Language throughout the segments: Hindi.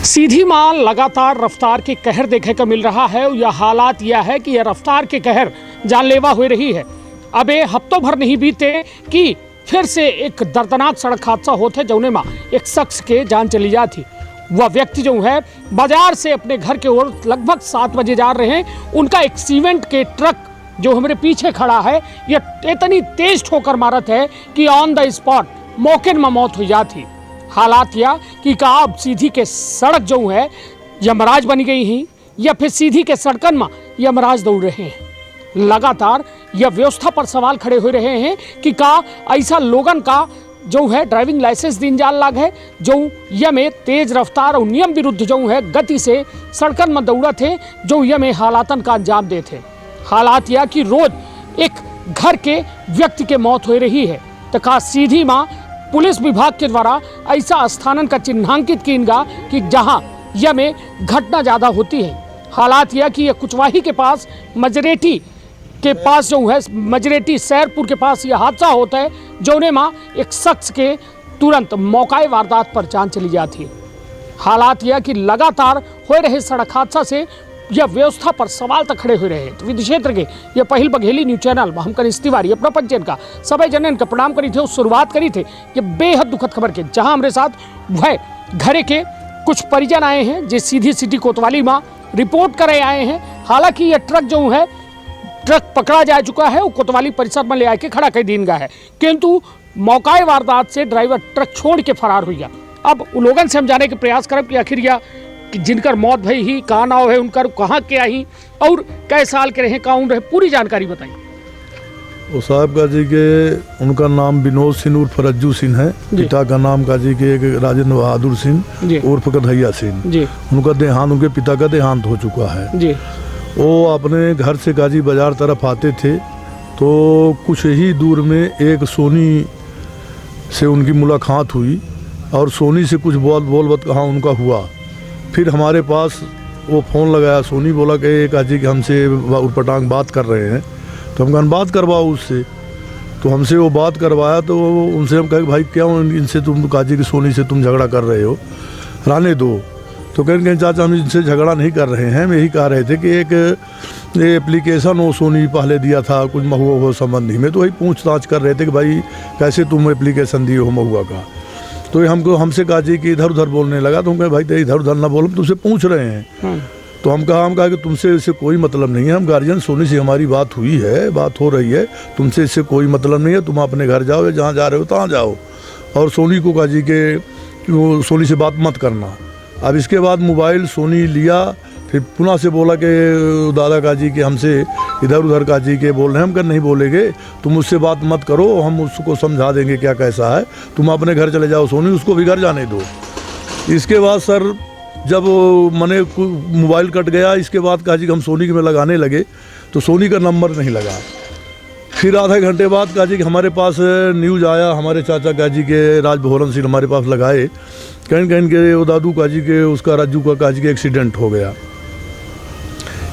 सीधी मां लगातार रफ्तार के कहर देखे को मिल रहा है। यह हालात यह है कि यह रफ्तार के कहर जानलेवा हो रही है। अब ये हफ्तों भर नहीं बीते कि फिर से एक दर्दनाक सड़क हादसा होते जौने में एक शख्स के जान चली जाती। वह व्यक्ति जो है बाजार से अपने घर के ओर लगभग 7 बजे जा रहे हैं। उनका एक सीमेंट के ट्रक जो हमारे पीछे खड़ा है यह इतनी तेज ठोकर मारत है कि ऑन द स्पॉट मौके में मौत हो जाती। हालात यह कि का अब सीधी के सड़क जो है यमराज बनी गई हैं या फिर सीधी के सड़कन में यमराज दौड़ रहे हैं। लगातार यह व्यवस्था पर सवाल खड़े हो रहे हैं कि का ऐसा लोगन का जो है ड्राइविंग लाइसेंस दिन जाल लाग है जो यह में तेज रफ्तार और नियम विरुद्ध जो है गति से सड़कन में दौड़ा थे जो यह में हालातन का अंजाम दे थे। हालात यह कि रोज एक घर के व्यक्ति के मौत हो रही है तो का सीधी मां पुलिस विभाग के द्वारा ऐसा स्थानन का चिन्हांकित किएगा कि जहां यह में घटना ज़्यादा होती है। हालात यह कि यह कुचवाही के पास मजरेटी के पास जो है मजरेटी सैरपुर के पास यह हादसा होता है जोने में एक शख्स के तुरंत मौकाए वारदात पर जान चली जाती है। हालात यह कि लगातार हो रहे सड़क हादसा से यह व्यवस्था पर सवाल तक खड़े हो रहे हैं। तो विधि क्षेत्र के यह पहल बघेली न्यूज चैनल में हम कनिष्ठ तिवारी अपना पंचन का सभी जनन का प्रणाम करी थे। शुरुआत करी थे ये बेहद दुखद खबर के, जहां हमारे साथ वह घरे के कुछ परिजन आए हैं जो सीधी सिटी कोतवाली में रिपोर्ट करे आए हैं। हालांकि यह ट्रक जो है ट्रक पकड़ा जा चुका है, वो कोतवाली परिसर में ले आके खड़ा कर दीन गया है, किंतु मौकाए वारदात से ड्राइवर ट्रक छोड़ के फरार हो गया। अब लोगों से हम जाने के प्रयास करब कि आखिर यह जिनकर मौत भई ही कहाँ नाव है उनकर कहाँ के आई और कै साल के रहे कहाँ रहे, पूरी जानकारी बताइए। वो साहब का जी के उनका नाम विनोद सिंह उर्फ रज्जू सिंह है। पिता का नाम का जी के राजेंद्र बहादुर सिंह उर्फ कन्हैया सिंह। उनका देहांत उनके पिता का देहांत हो चुका है जी। वो अपने घर से गाजी बाजार तरफ आते थे तो कुछ ही दूर में एक सोनी से उनकी मुलाकात हुई और सोनी से कुछ बोल कहाँ उनका हुआ। फिर हमारे पास वो फ़ोन लगाया, सोनी बोला कि काजी कि हमसे उटपटांग बात कर रहे हैं, तो हम कहन बात करवाओ उससे। तो हमसे वो बात करवाया तो उनसे हम कहे भाई क्यों इनसे तुम काजी की सोनी से तुम झगड़ा कर रहे हो, रहने दो। तो कहें चाचा हम इनसे झगड़ा नहीं कर रहे हैं, हम यही कह रहे थे कि एक एप्लीकेशन वो सोनी पहले दिया था कुछ महुआ हो संबंधी में, तो वही पूछताछ कर रहे थे कि भाई कैसे तुम एप्लीकेशन दिए हो महुआ का। तो हमसे कहा जी कि इधर उधर बोलने लगा। तो हम कहे भाई तो इधर उधर ना बोलो, तुमसे पूछ रहे हैं। तो हम कहा कि तुमसे इससे कोई मतलब नहीं है, हम गार्जियन सोनी से हमारी बात हुई है, बात हो रही है, तुमसे इससे कोई मतलब नहीं है, तुम अपने घर जाओ या जहाँ जा रहे हो तहाँ जाओ। और सोनी को कहा जी कि सोनी से बात मत करना। अब इसके बाद मोबाइल सोनी लिया, फिर पुनः से बोला कि दादा काजी के हमसे इधर उधर काजी के बोल रहे हैं। हम कर नहीं बोलेंगे, तुम उससे बात मत करो, हम उसको समझा देंगे क्या कैसा है, तुम अपने घर चले जाओ सोनी, उसको भी घर जाने दो। इसके बाद सर जब मैंने मोबाइल कट गया, इसके बाद काजी हम सोनी में लगाने लगे तो सोनी का नंबर नहीं लगा। फिर आधे घंटे बाद काजी के हमारे पास न्यूज़ आया, हमारे चाचा काजी के राजभवन सिंह हमारे पास लगाए, कहीं के वो दादू काजी के उसका राजू का काजी के एक्सीडेंट हो गया।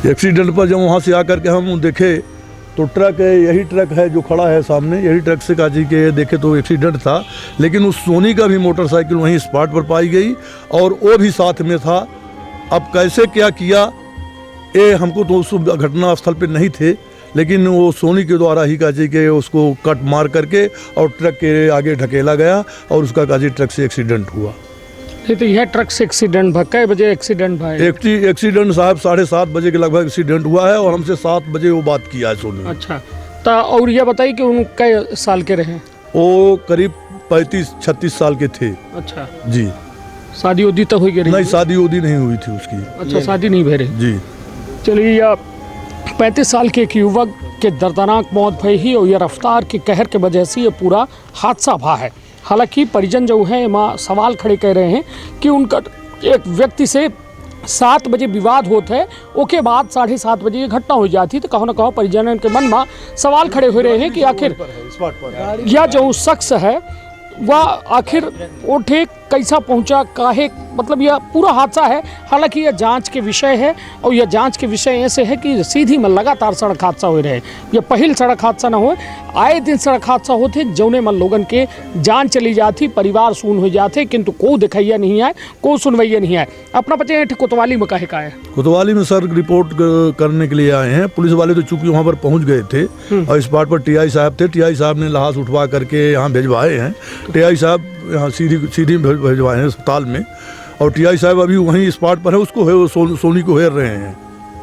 एक्सीडेंट पर जब वहाँ से आकर के हम देखे तो ट्रक है, यही ट्रक है जो खड़ा है सामने, यही ट्रक से काजी के देखे तो एक्सीडेंट था। लेकिन उस सोनी का भी मोटरसाइकिल वहीं स्पॉट पर पाई गई और वो भी साथ में था। अब कैसे क्या किया ये हमको तो उस घटना स्थल पर नहीं थे, लेकिन वो सोनी के द्वारा ही काजी के उसको कट मार करके और ट्रक के आगे ढकेला गया और उसका काजी ट्रक से एक्सीडेंट हुआ। नहीं तो यह ट्रक से एक्सीडेंट भाई कै बजे एक्सीडेंट भाई? एक्सीडेंट साहब 7:30 बजे के लगभग एक्सीडेंट हुआ है और हमसे 7 बजे वो बात किया है सोनी। अच्छा, तो और यह बताइए कि उन कै साल के रहे? वो करीब 35-36 साल के थे। अच्छा जी। शादी उदी तो हुई गई? नहीं, शादी उदी नहीं हुई थी उसकी। अच्छा, शादी नहीं भरे जी। चलिए, यह 35 साल के एक युवक के दर्दनाक मौत भई ही और यह रफ्तार के कहर के वजह से ये पूरा हादसा भा है। हालांकि परिजन जो है माँ सवाल खड़े कर रहे हैं कि उनका एक व्यक्ति से 7 बजे विवाद होता है, उसके बाद 7:30 बजे ये घटना हो जाती, तो कहो ना कहो परिजन के मन में सवाल खड़े हो रहे हैं कि आखिर यह जो शख्स है वह आखिर उठे कैसा पहुंचा, काहे, मतलब यह पूरा हादसा है। हालांकि यह जांच के विषय है और यह जांच के विषय ऐसे है कि सीधी में लगातार सड़क हादसा हो रहे। यह पहल सड़क हादसा ना हो, आए दिन सड़क हादसा होते जौने में लोगन के जान चली जाती, परिवार सून हो जाते, किंतु को दिखैया नहीं आए, को सुनवैया नहीं आए। अपना पता है कोतवाली में काहे का है? कोतवाली में सर रिपोर्ट करने के लिए आए हैं। पुलिस वाले तो चूंकि वहाँ पर पहुँच गए थे और इस बात पर टीआई साहब थे, टीआई साहब ने लाश उठवा करके यहाँ भिजवाए हैं। टीआई साहब यहाँ सीधी भिजवाए हैं अस्पताल में, और टीआई साहब अभी वहीं स्पॉट पर है, उसको सोनी को हेर रहे हैं।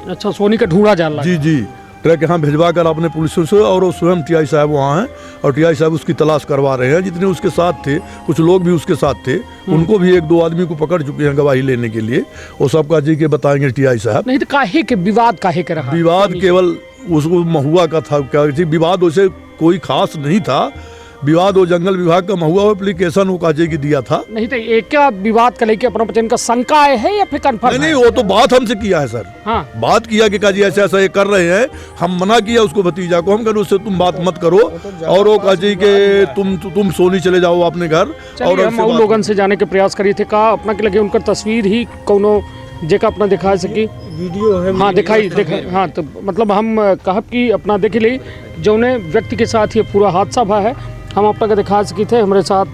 अच्छा, सोनी का ढूंढा जा रहा है। जी, ट्रक यहाँ भिजवा कर अपने पुलिस से, और वो स्वयं टीआई साहब वहाँ हैं और टीआई साहब उसकी तलाश करवा रहे हैं। जितने उसके साथ थे, कुछ लोग भी उसके साथ थे, उनको भी 1-2 आदमी को पकड़ चुके हैं गवाही लेने के लिए। वो सबका जी के बताएंगे टीआई साहब। नहीं तो काहे के विवाद काहे के रहा? विवाद केवल उसको महुआ का था, क्या विवाद वैसे कोई खास नहीं था। विवाद वो जंगल विभाग का महुआ एप्लीकेशन वो काजे की दिया था। नहीं तो एक क्या विवाद का लेके अपना पचन का शंका है या फिर कंफर्म? नहीं, वो तो बात हमसे किया है सर। हाँ, बात किया कि काजी ऐसा ऐसा ये कर रहे हैं। हम मना किया उसको, भतीजा को, हम कहा उससे तुम बात मत करो, और वो काजी के तुम सोनी चले जाओ अपने घर। और हम लोगन से जाने के प्रयास करी थे का अपना के लगे उनका तस्वीर ही कोनो जेका अपना दिखा सकी, वीडियो है। हाँ, दिखाई। हाँ, तो मतलब हम कहब कि अपना देख ली जौने व्यक्ति के साथ ये पूरा हादसा हुआ है, हम अपना के दिखा सकी थे। हमारे साथ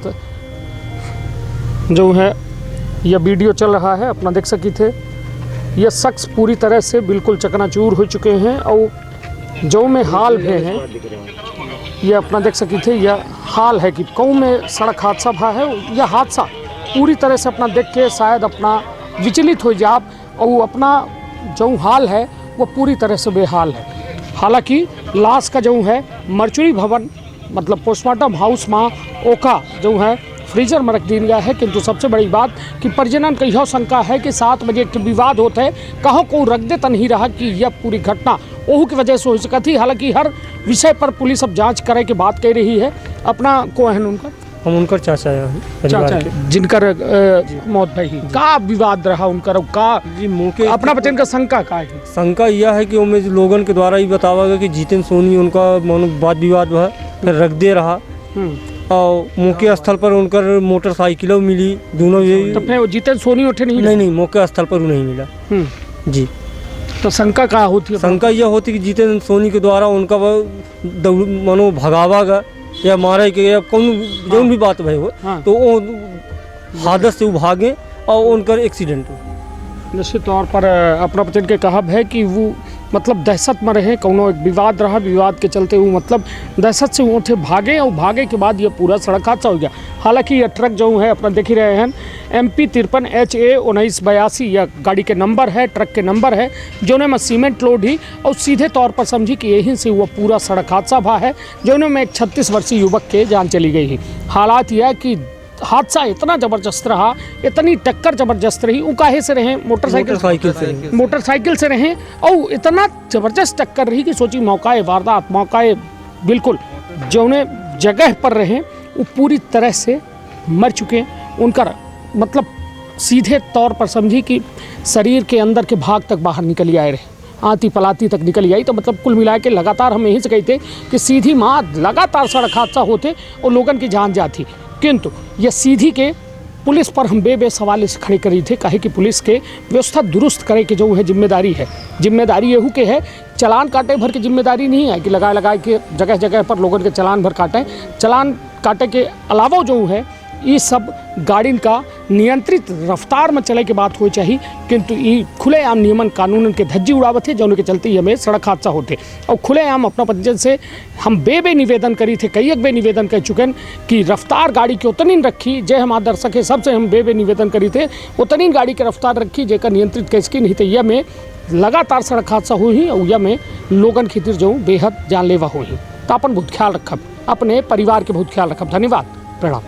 जो है यह वीडियो चल रहा है, अपना देख सकी थे। यह शख्स पूरी तरह से बिल्कुल चकनाचूर हो चुके हैं और जो में हाल भी हैं, यह अपना देख सकी थे। यह हाल है कि कौन में सड़क हादसा हुआ है। यह हादसा पूरी तरह से अपना देख के शायद अपना विचलित हो जाए, और अपना जो हाल है वो पूरी तरह से बेहाल है। हालांकि लाश का जो है मर्चुरी भवन मतलब पोस्टमार्टम हाउस में ओका जो है फ्रीजर में रख दी गया है। किंतु सबसे बड़ी बात कि परिजनन का यह शंका है कि 7 बजे के विवाद होते हैं, कहो को रख दे तो नहीं रहा कि यह पूरी घटना ओहू की वजह से हो सका थी। हालांकि हर विषय पर पुलिस अब जांच करे की बात कह रही है। अपना को है उनका, हम उनकर चाचा है जिनकर मौत भई, का विवाद रहा उनकर का जी मुके अपना बचन का शंका का है? शंका यह है कि उनमें लोगन के द्वारा ही बतावा गया कि जितेंद्र सोनी उनका वाद विवाद हुआ, फिर रख दे रहा, और मौके स्थल पर उनकर मोटरसाइकिल मिली दोनों। ये तो फिर जितेंद्र सोनी उठे नहीं, मौके स्थल पर नहीं मिला जी। तो शंका क्या होती है? शंका यह होती कि जितेंद्र सोनी के द्वारा उनका मनो भगावा गया या मारे के या कौन जो भी बात भाई हो, तो वो हादस से वो भागे और उनका एक्सीडेंट हो। निश्चित तौर पर अपना बचन के कहब है कि वो मतलब दहशत में रहे, कौनो एक विवाद रहा, विवाद के चलते वो मतलब दहशत से वो थे भागे, और भागे के बाद ये पूरा सड़क हादसा हो गया। हालांकि यह ट्रक जो है अपना देख ही रहे हैं MP 53 HA 1982 यह गाड़ी के नंबर है, ट्रक के नंबर है, जोने में सीमेंट लोड ही, और सीधे तौर पर समझी कि यहीं से वो पूरा सड़क हादसा हुआ है, जोने में एक 36 वर्षीय युवक के जान चली गई है। हालात यह कि हादसा इतना ज़बरदस्त रहा, इतनी टक्कर ज़बरदस्त रही, वो काहे से रहे मोटरसाइकिल से रहे, और इतना ज़बरदस्त टक्कर रही कि सोची मौकाए वारदात, मौकाए बिल्कुल जौने जगह पर रहे वो पूरी तरह से मर चुके। उनका मतलब सीधे तौर पर समझी कि शरीर के अंदर के भाग तक बाहर निकल आए रहे, आती पलाती तक निकल आई। तो मतलब कुल मिला के लगातार हम यहीं से कहते कि सीधी माँ लगातार सड़क हादसा होते और लोगन की जान जाती। किंतु यह सीधी के पुलिस पर हम बे सवाल इस खड़े करी थे, काहे कि पुलिस के व्यवस्था दुरुस्त करे के जो है जिम्मेदारी है, जिम्मेदारी यहू के है। चलान काटे भर की जिम्मेदारी नहीं है कि लगा के जगह जगह पर लोगों के चलान भर काटें। चलान काटे के अलावा जो है ये सब गाड़ी का नियंत्रित रफ्तार में चले के बात हो चाहिए। किंतु ये खुलेआम नियमन कानून के धज्जी उड़ावत है, जो के चलते हमें सड़क हादसा होते। और खुलेआम अपना पंजन से हम बे निवेदन करी थे, कई एक बे निवेदन कर चुके हैं कि रफ्तार गाड़ी की उतनी रखी, जय हमारे दर्शक है सबसे हम बे निवेदन करी थे, उतनी गाड़ी की रफ्तार रखी जेकर नियंत्रित कैसकी, नहीं तो यह में लगातार सड़क हादसा हुई और यह में लोगन खातिर जो बेहद जानलेवा हुई। तो अपन बहुत ख्याल रखब, अपने परिवार के बहुत ख्याल रखब। धन्यवाद, प्रणाम।